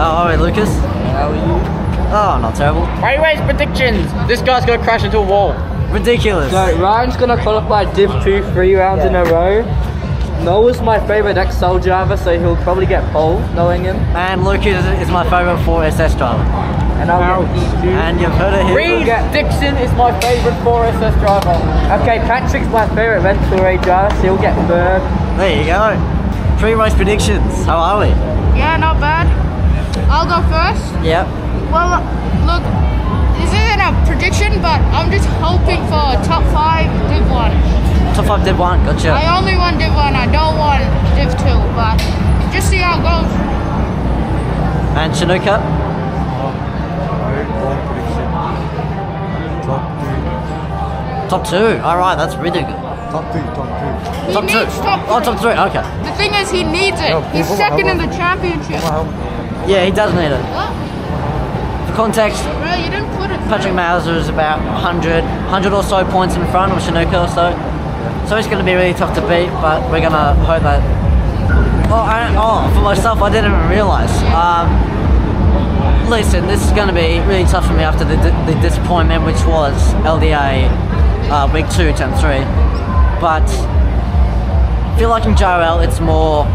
Oh, alright, Lucas. How are you? Oh, not terrible. Race predictions. This guy's gonna crash into a wall. Ridiculous. So Ryan's gonna qualify Div 2 3 rounds in a row. Noah's my favourite XL driver, so he'll probably get pole, knowing him. And Lucas is my favourite 4SS driver. And I'll get E2. And you've heard it here. Reed Dixon is my favourite 4SS driver. Okay, Patrick's my favourite Venturi driver, so he'll get third. There you go. Pre-race predictions. How are we? Yeah, not bad. I'll go first. Yep. Well, look, this isn't a prediction, but I'm just hoping for a top 5 Div 1. Top 5 Div 1. Gotcha. I only want Div 1, I don't want Div 2, but just see how it goes. And Chinooka? Top 2. Alright, that's really good. He Top 2. needs top 3. Oh, top 3. Okay. The thing is, he needs it. He's second in the championship. Yeah, he does need it. What? For context, Bro, you didn't put it. Patrick Mauser is about 100 or so points in front of Chinooka or so. So it's going to be really tough to beat, but we're going to hope that... for myself, I didn't even realise. Listen, this is going to be really tough for me after the disappointment, which was LDA week 2, turn 3. But I feel like in JRL it's more...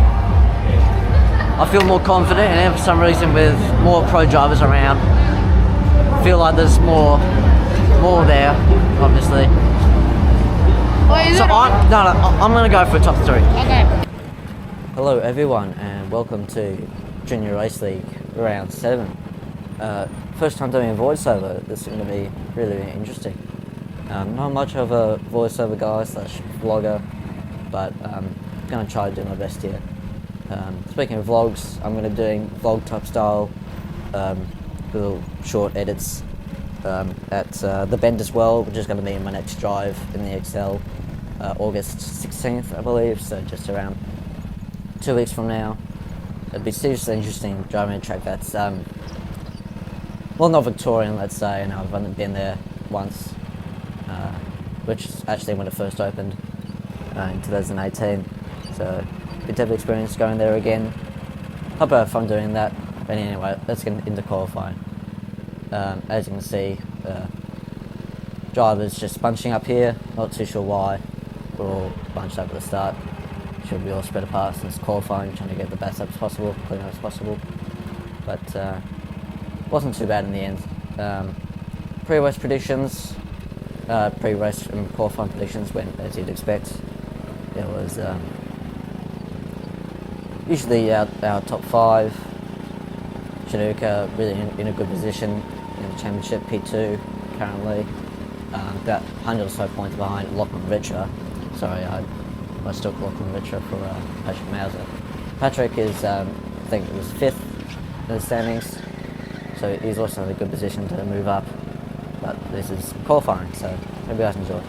I feel more confident, and for some reason with more pro drivers around, I feel like there's more there, obviously. Wait, is So it on? I'm going to go for top 3. Okay. Hello everyone and welcome to Junior Race League round 7. First time doing a voiceover. This is going to be really interesting. Not much of a voiceover guy / vlogger, but I'm going to try to do my best here. Speaking of vlogs, I'm going to be doing vlog type style, little short edits at the Bend as well, which is going to be in my next drive in the XL, August 16th I believe, so just around 2 weeks from now. It'd be seriously interesting driving a track that's well, not Victorian, let's say, and I've only been there once, which is actually when it first opened in 2018, so a bit of experience going there again. Hope I have fun doing that. But anyway, let's get into qualifying. As you can see, drivers just bunching up here, not too sure why. We're all bunched up at the start. Should be all spread apart since qualifying, trying to get the best up as possible, clean up as possible. But wasn't too bad in the end. Pre-race predictions, pre-race and qualifying predictions went as you'd expect. It was usually our top 5. Chinooka really in a good position in the championship, P2 currently, about 100 or so points behind Lachlan Richer. Sorry, I mistook Lachlan Richer for Patrick Mauser. Patrick is, I think it was 5th in the standings, so he's also in a good position to move up. But this is qualifying, so hope you guys enjoy.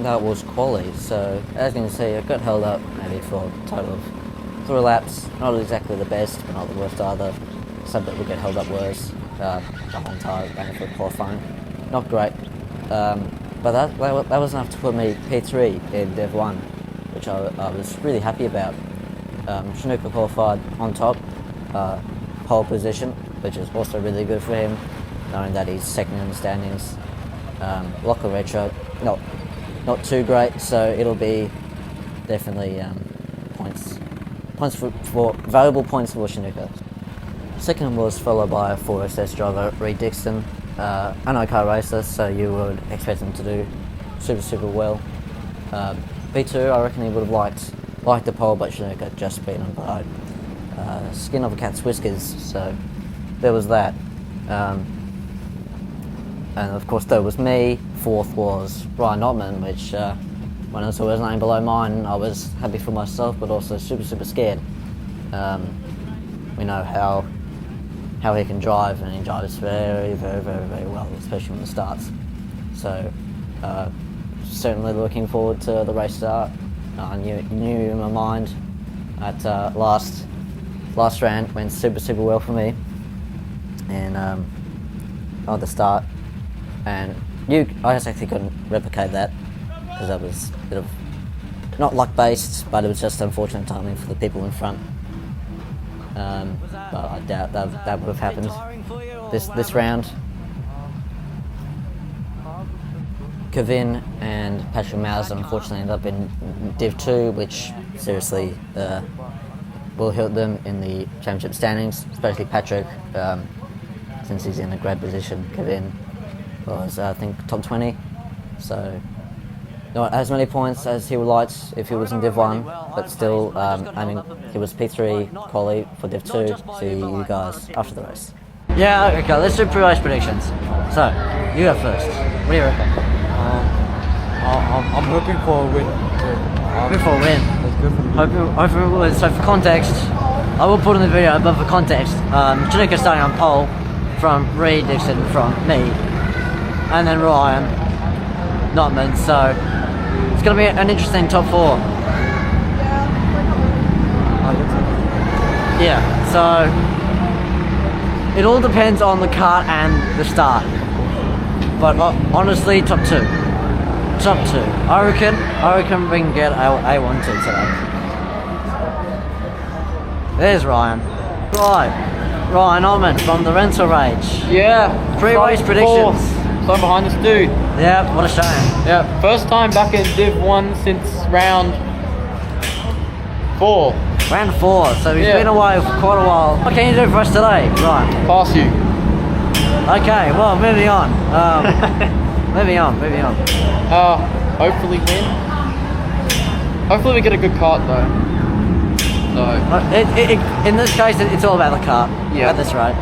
that was quality. So as you can see, I got held up maybe for a total of 3 laps. Not exactly the best, but not the worst either. Some that would get held up worse. The whole entire running for qualifying, not great. But that was enough to put me P3 in Div 1, which I was really happy about. Chinooka qualified on top, pole position, which is also really good for him, knowing that he's second in the standings. Lachlan Retro, not too great, so it'll be definitely points for valuable points for Chinooka. Second was followed by a 4SS driver, Reed Dixon, an car racer, so you would expect him to do super well. B2, I reckon he would have liked the pole, but Chinooka just beat him by skin of a cat's whiskers, so there was that. And of course there was me. Fourth was Ryan Ottman, which when I saw his name below mine, I was happy for myself, but also super scared. We know how he can drive, and he drives very well, especially when it starts. So certainly looking forward to the race start. I knew in my mind at last round went super well for me, and on the start, and I just actually couldn't replicate that because that was a bit of not luck based, but it was just unfortunate timing for the people in front. But I doubt that would have happened this round. Kevin and Patrick Mowers unfortunately ended up in Div 2, which seriously will hurt them in the championship standings, especially Patrick, since he's in a great position. Kevin was, I think, top 20, so not as many points as he would like if he was in Div 1, but still, I mean, he was P3 quali for Div 2. See you guys after the race. Yeah, okay, let's do pre-race predictions. So, you go first. What do you reckon? I'm hoping for a win. Hoping for a win. That's good for me. Hoping, so for context, I will put in the video, but for context, Chinooka starting on pole from Reed Dixon from me, and then Ryan Notman, so it's going to be an interesting top 4. Yeah, so it all depends on the kart and the start, but honestly, top 2. Top 2. I reckon we can get A1 today. There's Ryan. Ryan Ottman from the Rental Rage. Yeah. Pre-race predictions. So I'm behind this dude. Yeah, what a shame. Yeah. First time back in Div 1 since round 4. Round 4, so he's been away for quite a while. What can you do for us today, Ryan? Pass you. Okay, well, moving on. Moving on. Hopefully win. Hopefully we get a good kart though. So In this case, it's all about the car. Yeah. At this rate.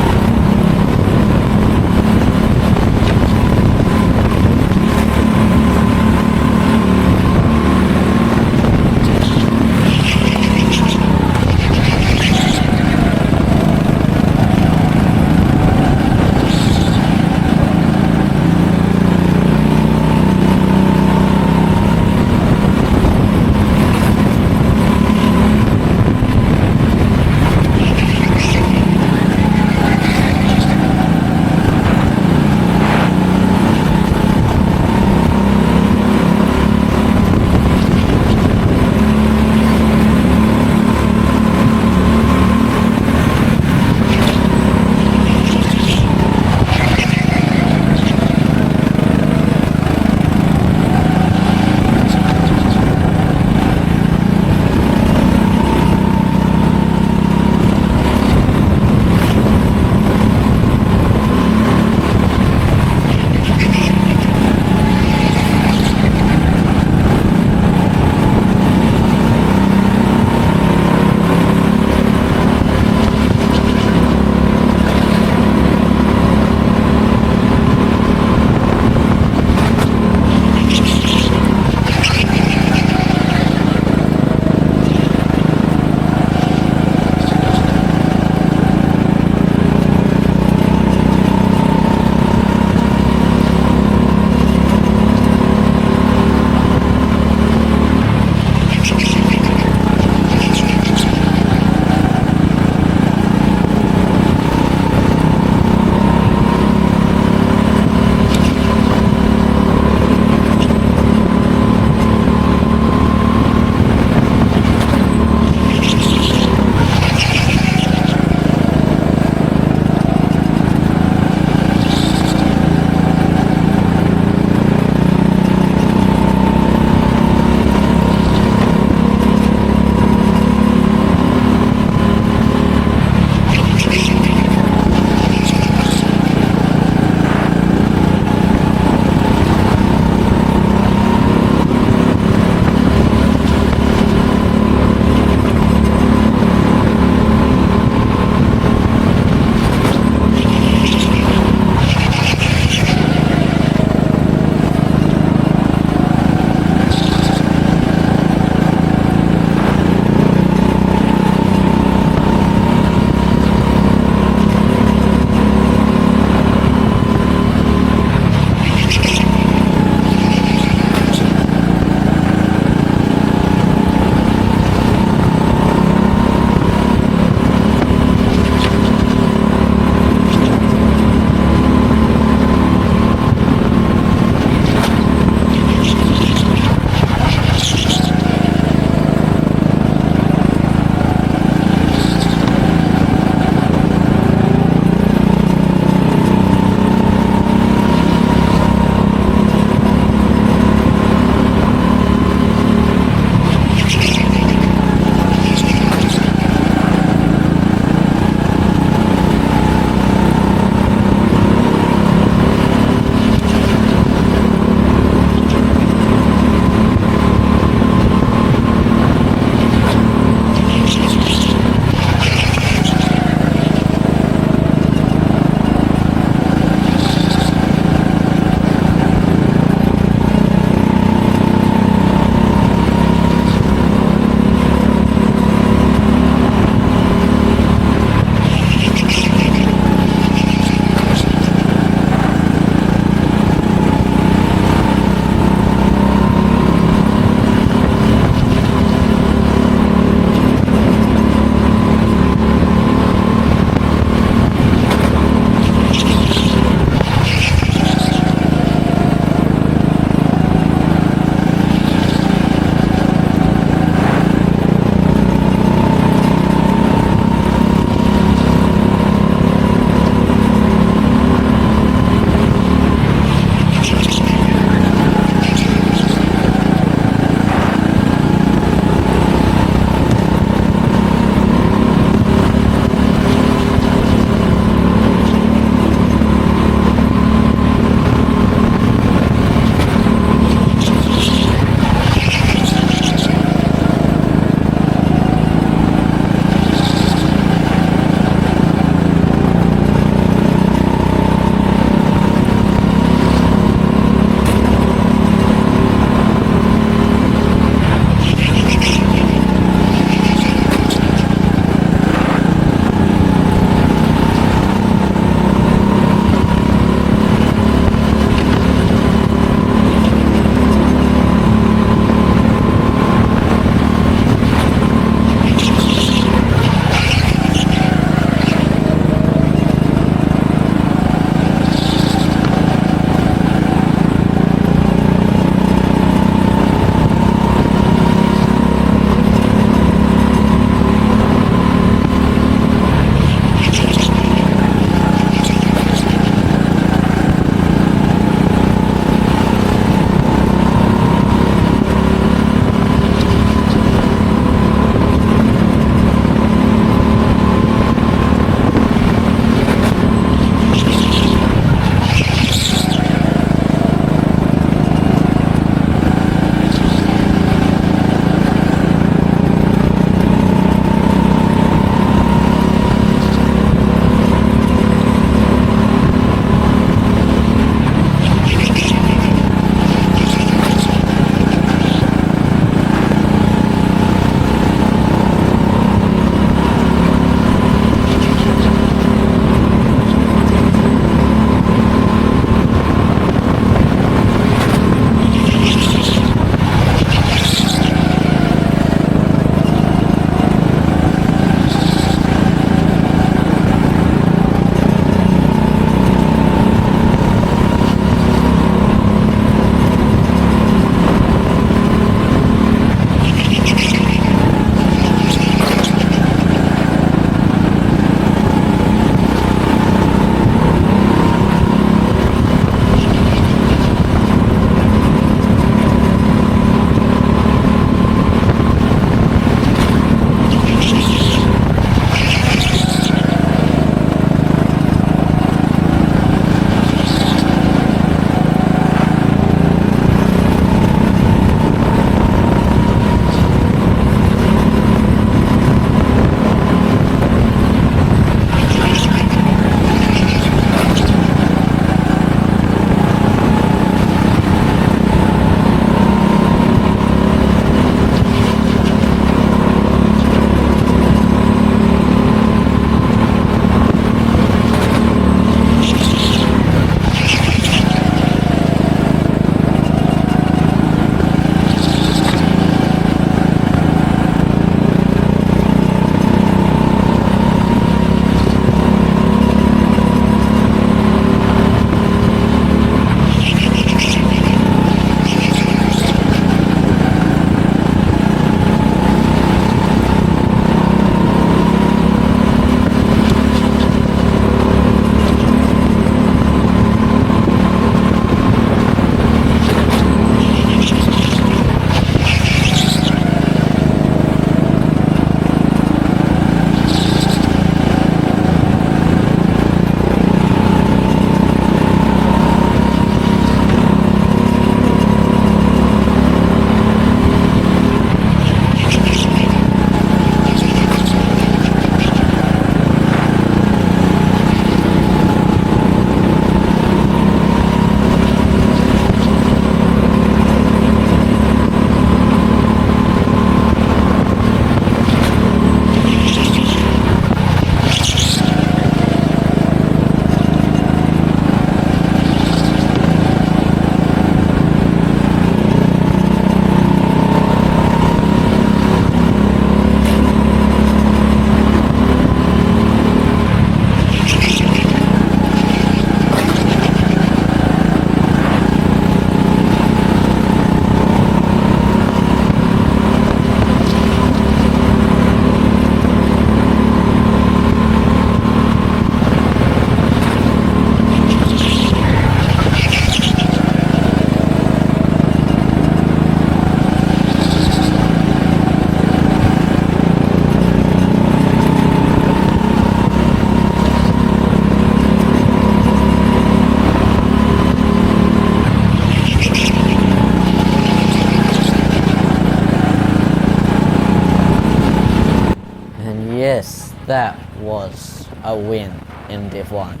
yes, that was a win in Div 1.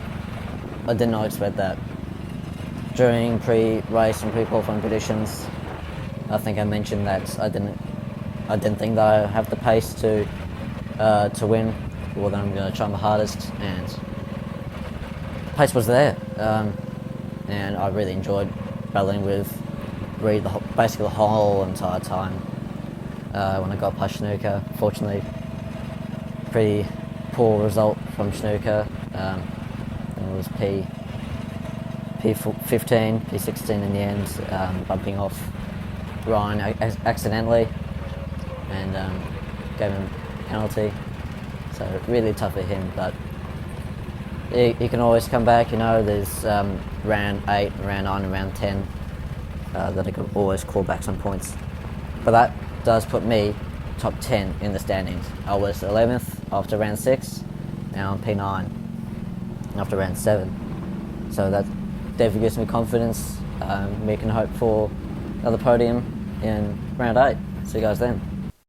I did not expect that. During pre-race and pre-qualifying predictions, I think I mentioned that I didn't think that I have the pace to win. Well, then I'm going to try my hardest, and pace was there. And I really enjoyed battling with Reed basically the whole entire time. When I got past Snooker, fortunately, pretty poor result from Snooker. It was P15, P16 in the end, bumping off Ryan accidentally, and gave him a penalty. So really tough for him, but he can always come back. You know, there's round 8, round 9, and round 10 that I could always call back some points. But that does put me top 10 in the standings. I was 11th after round 6, now I'm P9 after round 7. So that definitely gives me confidence. We can hope for another podium in round 8. See you guys then.